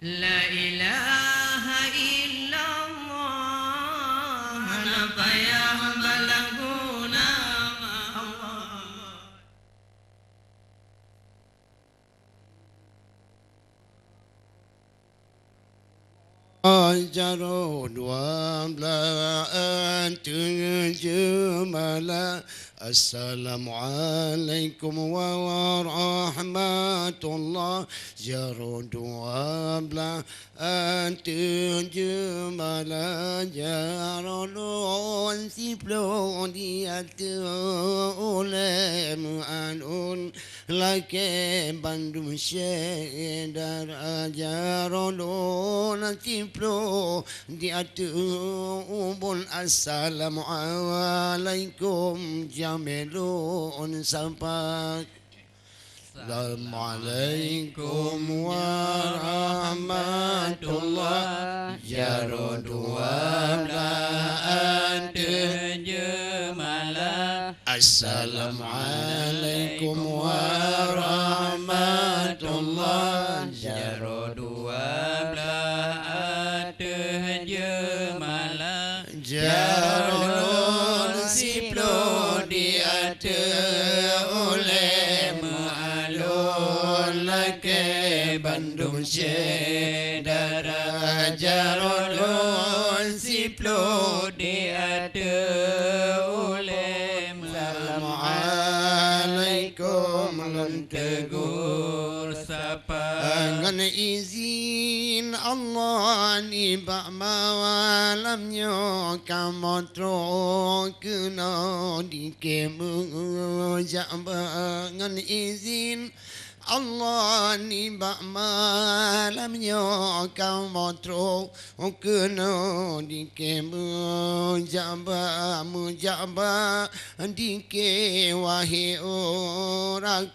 La ilaha illallah Napa yang balaguna Jarod wa blaan tujumala Assalamualaikum warahmatullah Jarod wa blaan tujumala Jarodun siplo diatu ulem anun Lake Bandung Syedar Jarodun siplo diatu ubun Assalamualaikum Jamelun sampai Assalamualaikum warahmatullah Jarodu wablaan tujumala Assalamualaikum warahmatullah Jarodu wablaan tujumala Jarodun siplo diatu oleh ma'alun lake Bandung Syedara Jarodun siplo diatu oleh Assalamualaikum tegur sapa dengan izin Allah ni malamnya kamu kena dikemu dengan izin Allah ni malamnya kamu kena dikemu mujaba dike wahai orang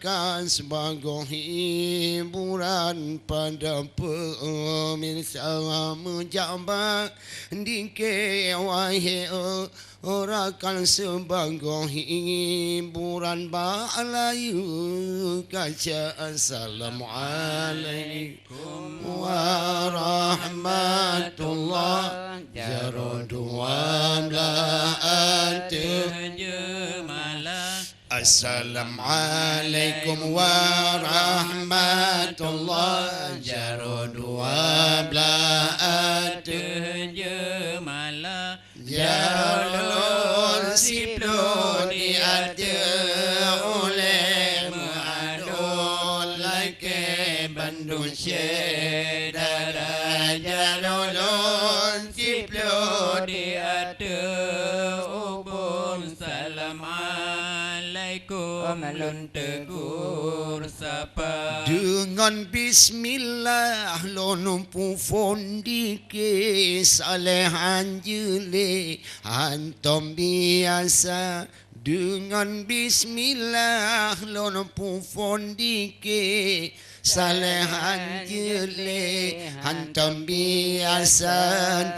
sebagai hiburan pada pemirsa mujaba dike wahai orang sebagai hiburan balayu kaca Assalamualaikum warahmatullah Jarodu wablaan tujumala Assalamualaikum warahmatullah Jarodu wablaan tujumala Jarodun siplo diatu oleh ma'adun lake Bandung Syedara Jarodun siplo diatu ubun Assalamualaikum malun tegur sapa dengan bismillah lonumpu fondike salehan jele antom biasa dengan bismillah lonumpu fondike salehan jele antom biasa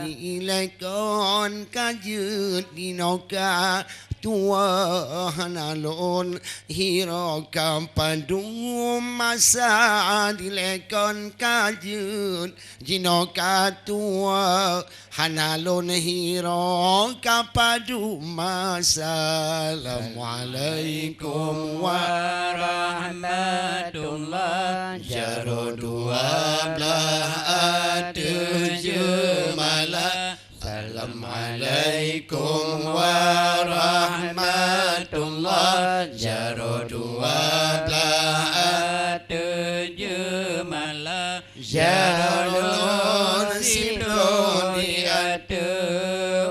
dilekon kajut dinoka tua hanalon hiro kampandung masa dilekon kajun jino katua hanalon hiro kapadu masa Assalamualaikum warahmatullah Jarodu wablah tujumala Assalamualaikum warahmatullah Jarodu wablah tujumala Jarodun siplo diatu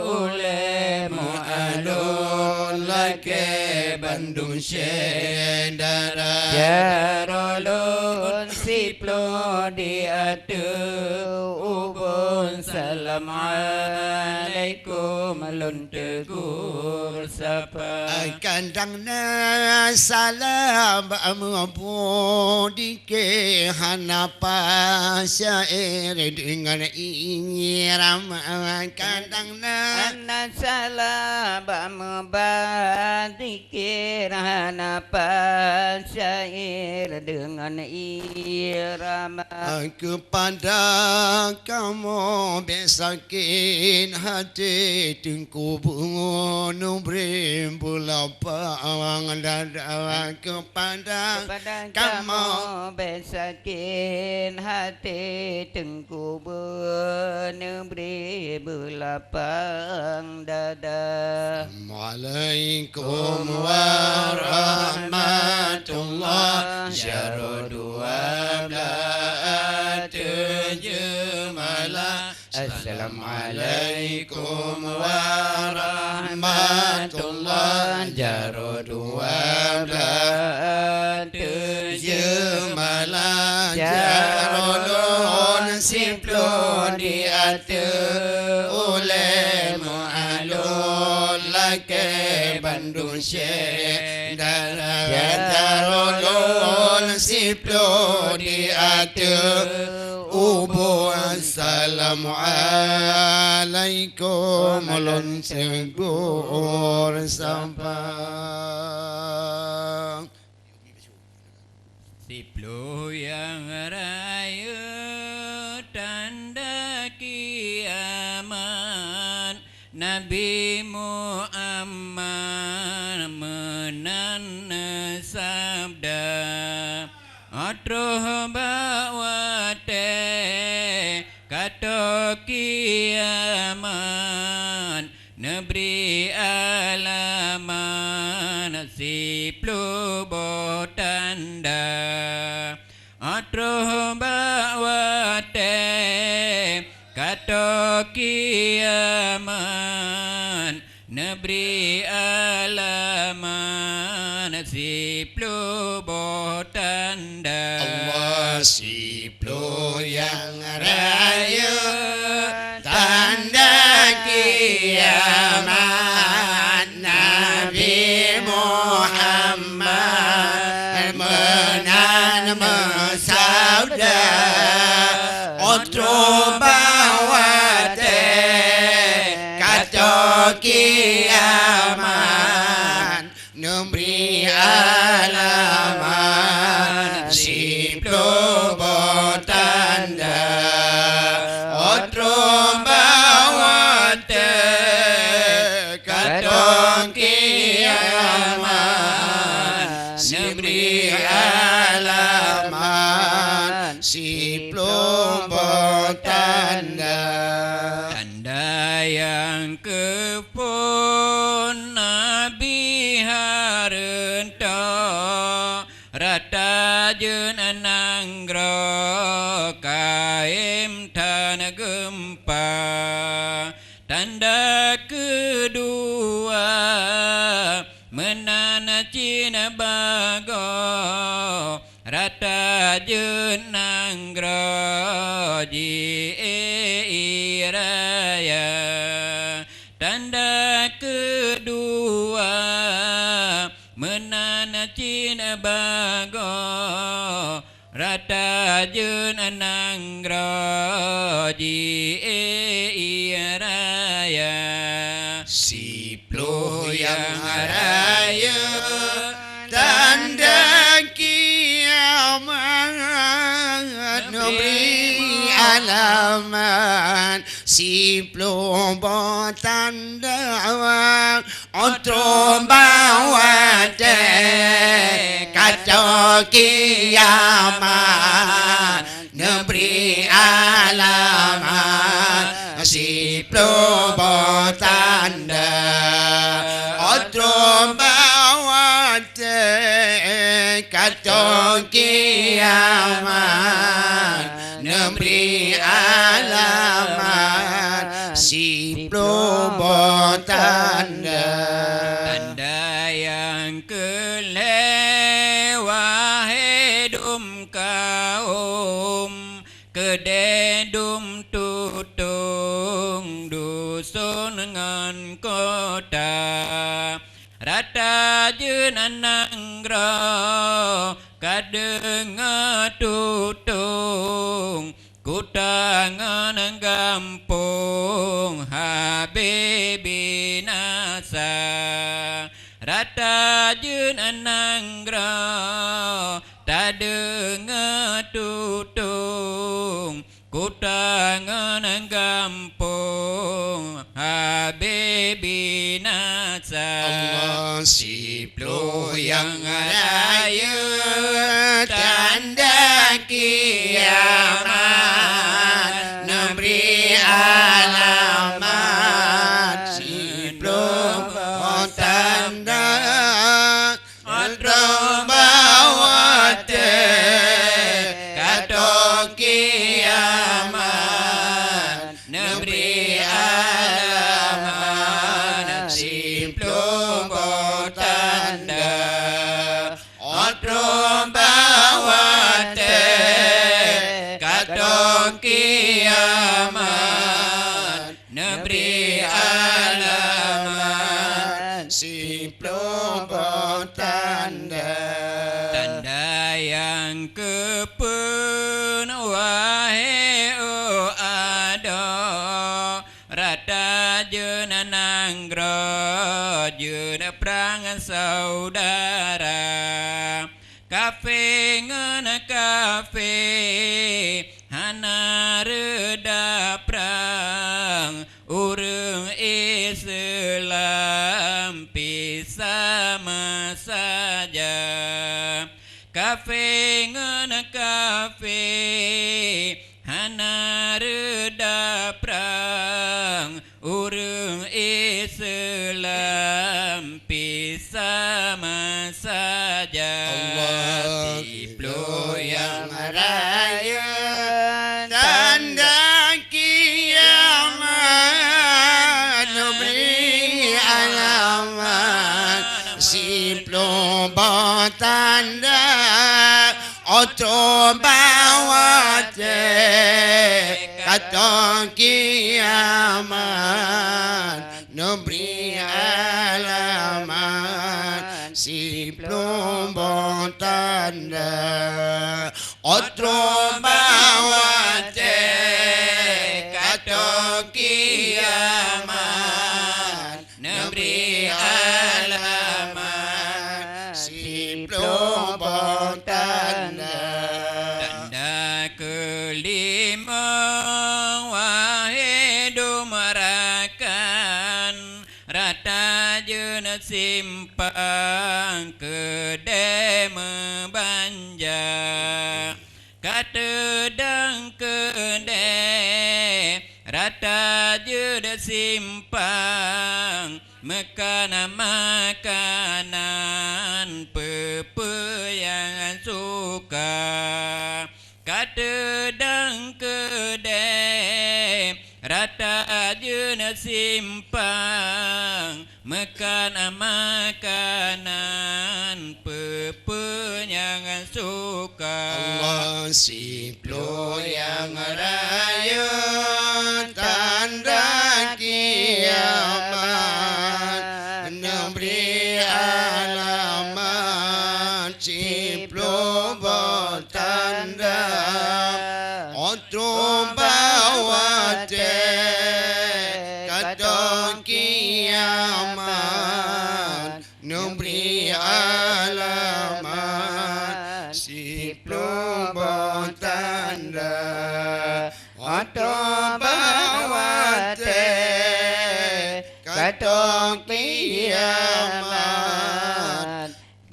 oleh mu'alun lake Bandung Syedara Jarodun siplo diatu ubun Assalamualaikum alun tegur sapa Kandangna salam membudi ke hanapa syair dengan irama kandangna Anna salam membandikir hanapan syair dengan irama kepada kamu besakin hati tingku bunuh beri bulapang dada kepada kamu besakin hati tengku beri belapang dada. Assalamualaikum warahmatullah Syahrul 12 Malah Assalamualaikum warahmatullah Syahrul 12 Malah Syahrul Siplo diatur oleh mu'alul laki Bandung Syedara Jarulul Siplo diatur Ubu Assalamualaikum Ulun Segur Sampang Siplo yang raya tanda kiamat Nabi Muhammad menana sabda Atruh bawate kata kiamat Neberi alaman siplu botanda Atruh bawate kata kiamat Neberi alaman siplu botanda Allah siplu yang raya tanda kiamat Nabi Muhammad menan mesabda Otro bawate kata kiamat Memberi alamat siplo botanda Otro bawate kata kiamat Memberi alamat siplo botanda Tanda yang kepun Nabi harenta Rata jen ananggro kaim tanah gempa Tanda kedua menana Cina bago Rata jen anggro ji raya Tanda kedua menana Cina bago Rata jen ananggro ji raya Siplo yang raya tanda kiamat Memberi alamat Siplo botanda Otro bawate kata kiamat Memberi alamat Siplo botanda Otro bawate kata kiamat Memberi alamat Siplo botanda Tanda yang kelewah hidum kaum Kededum tutung dusun dengan kota Rata jenanang ro kadeng tutung kutangan gampung habibi nasa Rata jenanang ro tadeng tutung kutangan gampung habibi nasa Allah siplo yang raya tanda kiamat memberi alamat siplo tanda terbawate kato kiamat memberi alamat siplo tanda otro bawate kato kiamat memberi alamat siplo tanda tanda yang kepun wahai ada rata jenanang gro jena prangan saudara kafe ngana kafe hana reda prang urung Islam pisama saja kafe ngana kafe hana reda prang urung Islam pisama saja Allah siplo yang raya tanda kiamat memberi alamat siplo tanda otro bawate kato kiamat memberi alamat siplo tanda otro bawate kato kiamat memberi alamat siplo tanda tanda kelima wahai dumarakan rata jena simpang kedai membanja kata dang kedai rata jena simpang makanan pepe yang suka kata dang kedai rata jena simpang makanan pepe yang suka Allah siplo yang raya tanda kiamat memberi alamat siplo tanda otro bawate kato kiamat memberi alamat siplo tanda otro bawate kato kiamat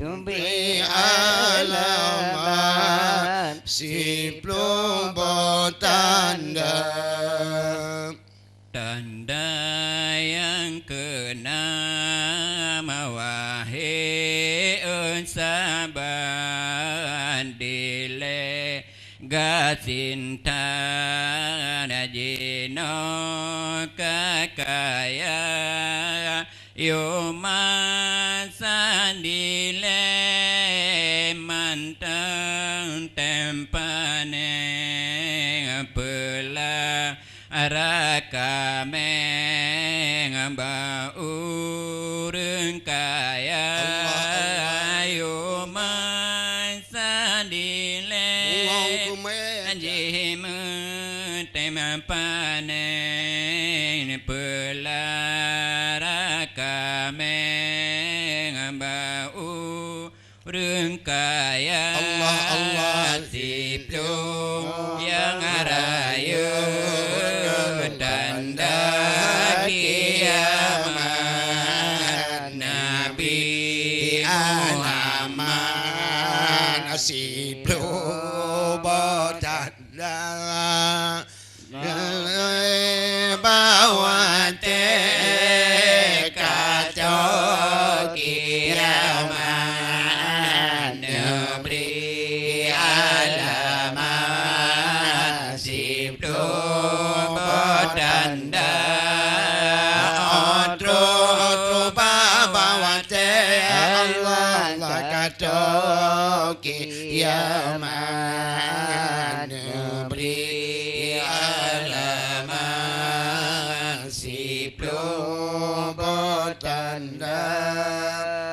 memberi alamat siplo tanda tanda yang keenam wahai unsaban dile gasinta najino kakaya yomasandile mantang tempane pela arakame ngamba urung kaya Tempanen Pelarakameng Bau Rengkaya Allah, Allah. Siplung Yang Raya Tanda Kiamat Nabi Muhammad Asiblu Botanda Bawa Kacau Kiamat Negeri Alamat Siblu Botanda Otro bawa Allah kacau kiamat Negeri alamat Siblu Botanda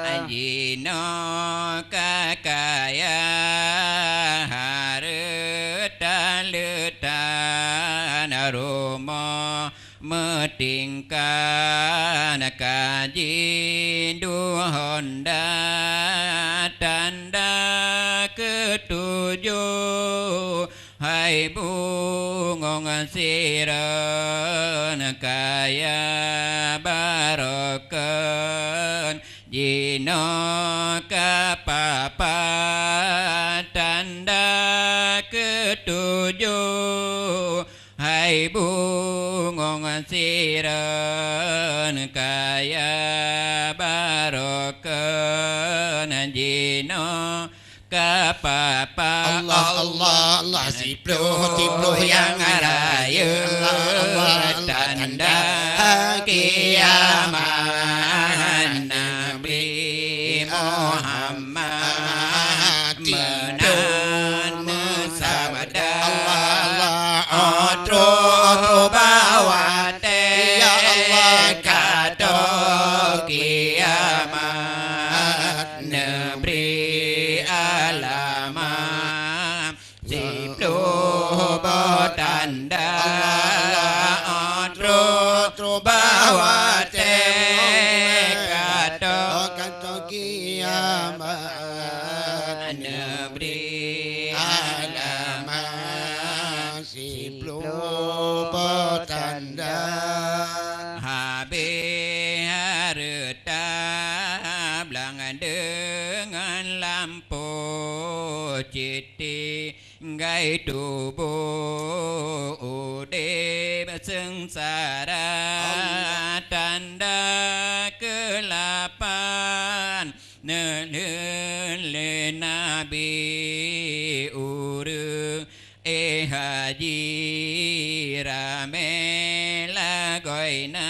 Ajino kakaya harta letan aroma metingkan kaji dua honda tanda ketujuh hai bungong siran kaya barokan jino kapapa tanda ketujuh hai bungong siran kaya barokan jino kapapa Allah Allah Allah Siblu yang raya tanda kiamat Nabi Muhammad menan sabda otro bawa Ya Allah kato kiamat Negeri alamat Siblu Botanda otro bawa kacau kiamat Negeri alamat Siblu Botanda Habis harta belang dengan lampu citi gai tubuh ude sengsara tanda kelapan nelele nabi urung haji ramela goina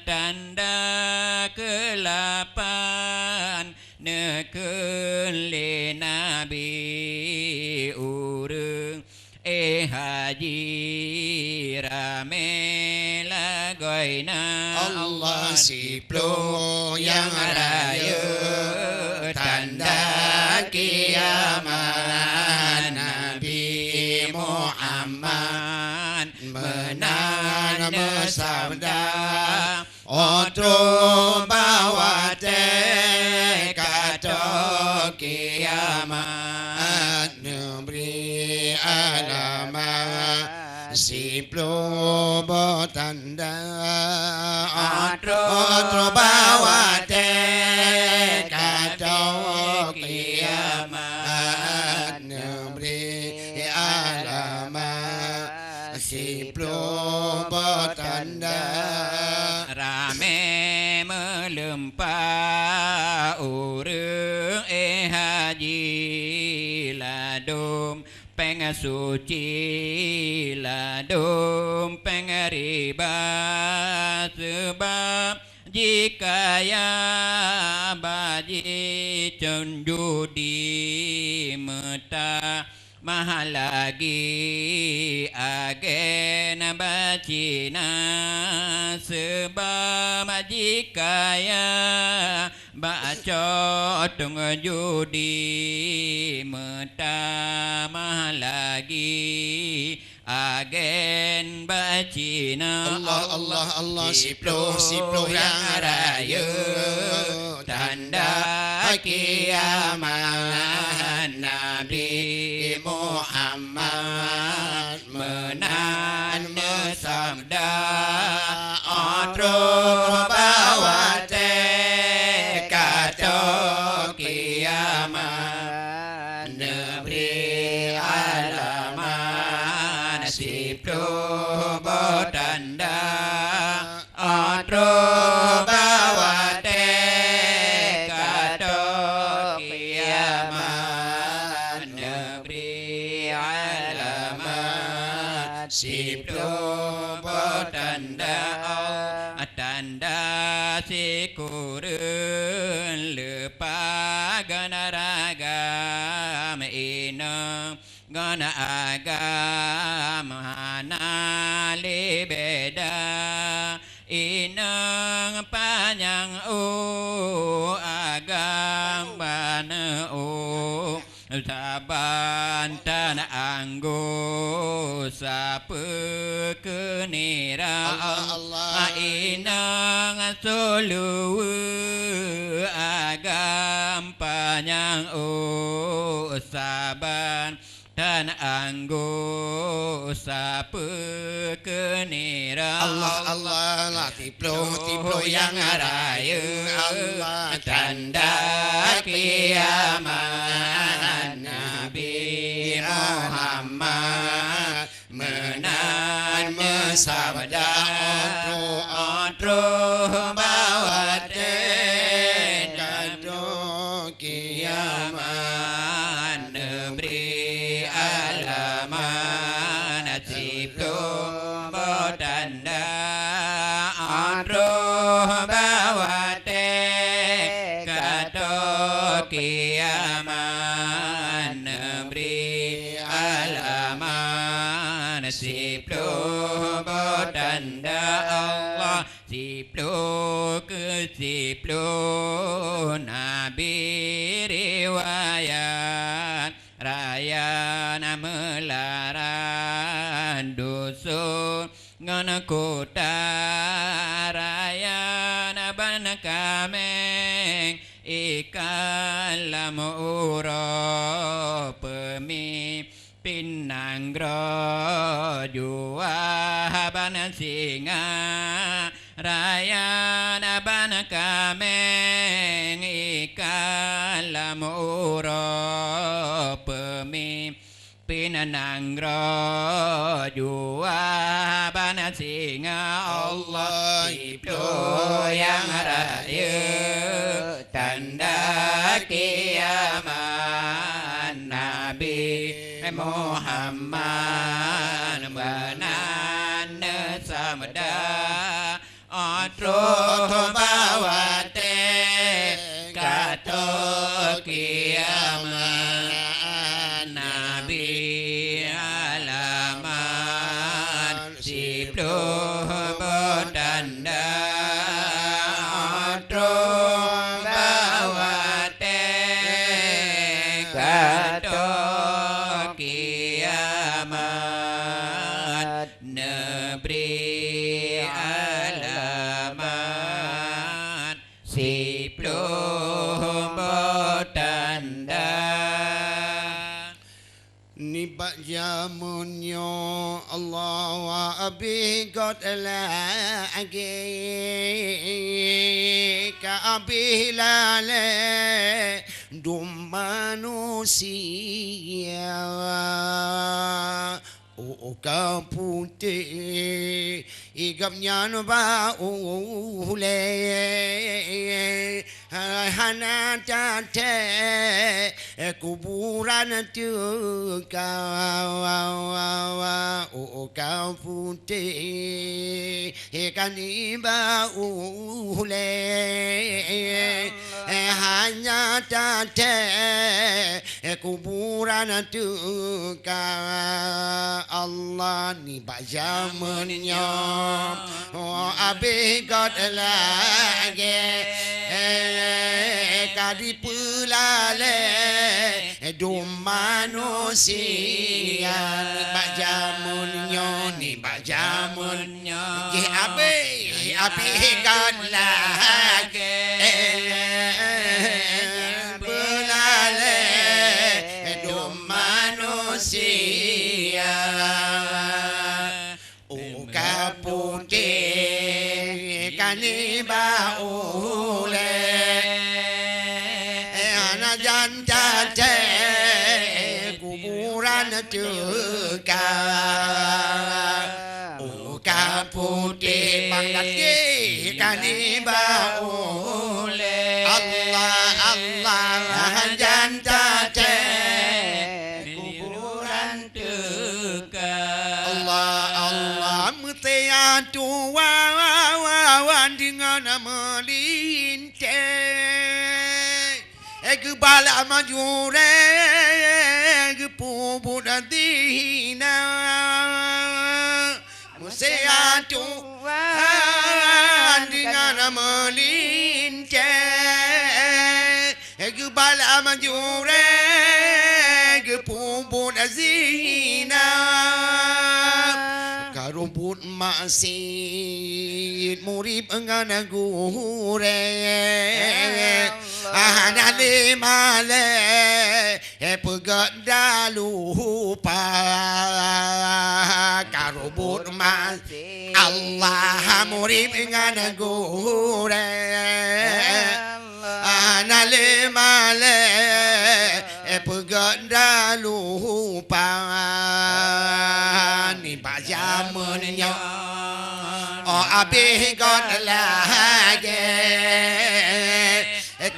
tanda kelapan nekele nabi urung haji ramela goina Allah Siblu yang raya tanda kiamat Nabi Muhammad menan sabda otro bawa kacau kiamat Negeri alamat Siblu Botanda otro bawa kacau kiamat Negeri alamat Siblu Botanda rame melempah urung haji ladum pengasuci ladum pengeriba sebab jika ya baji cenjudi meta mahal lagi agen bacina sebab jika ya bacot judi meta mahal lagi agen bacina Allah Allah Allah Sipuluh yang raya tanda kiamat Nabi Muhammad menan bersabda Atro bawa kato kiamat negeri alaman sipuluh bertanda Atro bawa kato kiamat negeri alaman sipuluh bertanda tanda sikurun lupa gana ragam ina gana agam hana libeda inang panjang agam bana taban tan anggo sapa kenira Allah inang solu agam panjang saban tan anggo sapa kenira Allah Allah lah Tipuluh yang raya Allah tanda kiamat Nabi Muhammad menan bersabda Atro bawa kato kiamat negeri alaman sipuluh bertanda Atro bawa kato kiamat negeri alaman sipuluh bertanda Allah sipuluh ke sipuluh Nabi riwayat raya melaran dusun ngana kota raya ban kameng ikan lamuro pemimpin nanggro jua ban singa raya ban kameng ikan lamuro pemimpin nanggro jua ban singa Allah sipuluh yang raya tanda kiamat Nabi Muhammad menan sabda Atro bawa kato kiamat Nabi alamat sipuluh bertanda Atro bawa kato kiamat negeri alamat sipuluh bertanda Nibak jamunyo Allah wa abigot lagi ka abilale dum manusia ka putih igapnya no ba ule hana tate kuburan tu ka putih ikan iba ule hanya tate kuburan tu Allah ni baca menyom abi god lagi kadi pulale hidup manusia ni bak jamunnya ni bak jamun ye api kan lagi belale hidup manusia putih kaniba ule ana jante kuburan juga putih pangkat kaniba ule Allah jante kuburan juga Allah mutia tua dengan melinte bala majure pubu dina mutia tua dengan melinte bala majure pubu dina rumput masjid murid engan gure ana limale pegat dalupa karubut masjid Allah murid engan gure ana limale pegat dalupa ni bajamunnya abih got lagi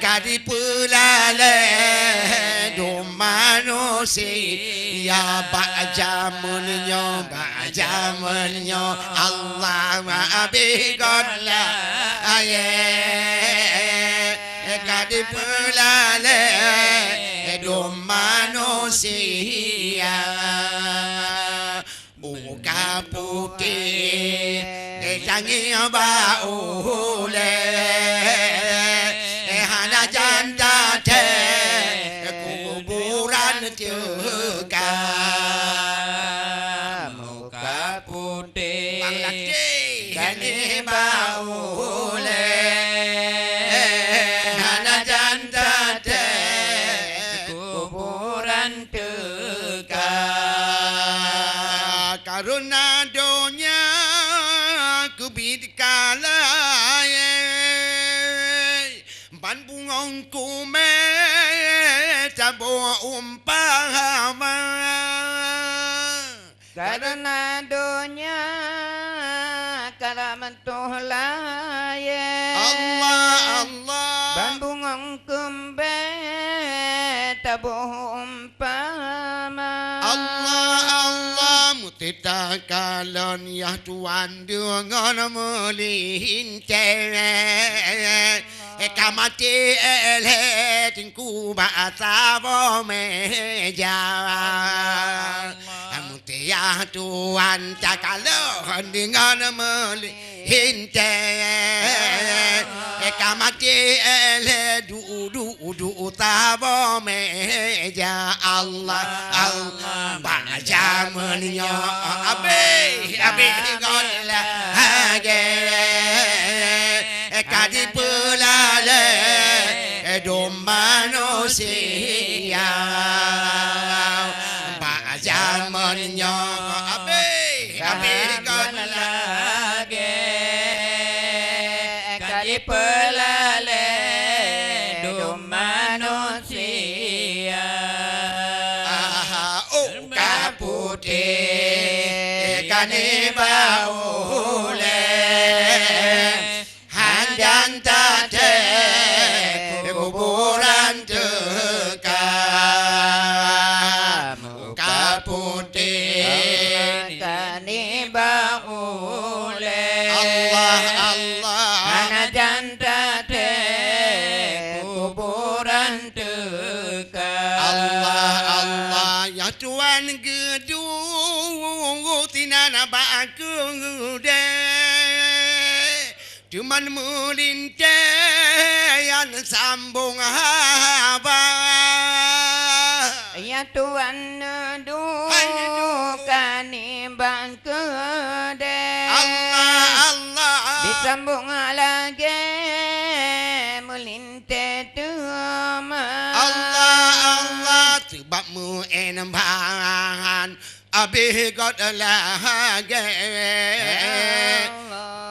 kadi pulale do manusia bajamunnya Allah abih got lagi kadi pulale do manusia muka putih tangi baule hana janda te kuburan juga muka putih tangi baule hana janda te kuburan juga karena donya kubit kalaya ban bungong kume tabo umpama karena dunia karamatullahi Allah bandungang kumbe tabuh umpama Allah mutita kalon ya Tuhan dengan melinte kamati ele tinku bahasa meja mutia Tuhan cakalon dengan melinte kamati ele du tabo meja Allah baca menyo abe gola hage kadi pelale do manusia baca menyo abe gola lagi kali pelale do manusia putih kani baule handan tate kuburan dekat muka putih kani baule Allah ana janda te kuburan dekat Allah ya Tuhan gedung tinana baku de cuman melintang yang sambung haba Ya Tuhan duka nimbang kedai Allah disambung lagi melinte tuma Allah sebabmu enaman abih god lagi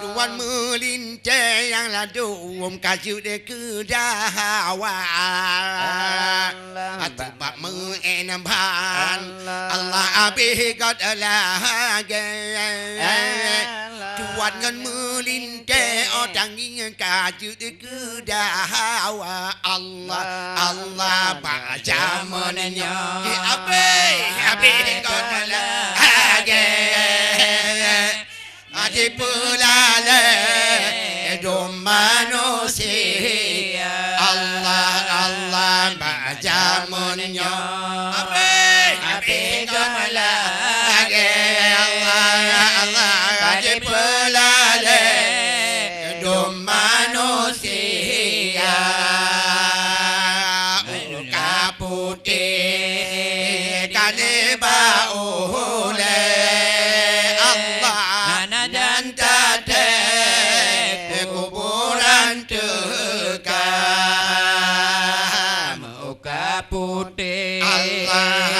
Tuan melintir yang ladum kaju de kedawa sebabmu enaman Allah abih god lagi Tuan ngan melintir orang ingin kaju de kedawa Allah baca menanya abih god lagi Adi pulale dom manusia Allah baca menanya abih god lagi Allah adi pulale dom manusia muka putih kane baule Allah dan tadek kuburan teka muka putih Allah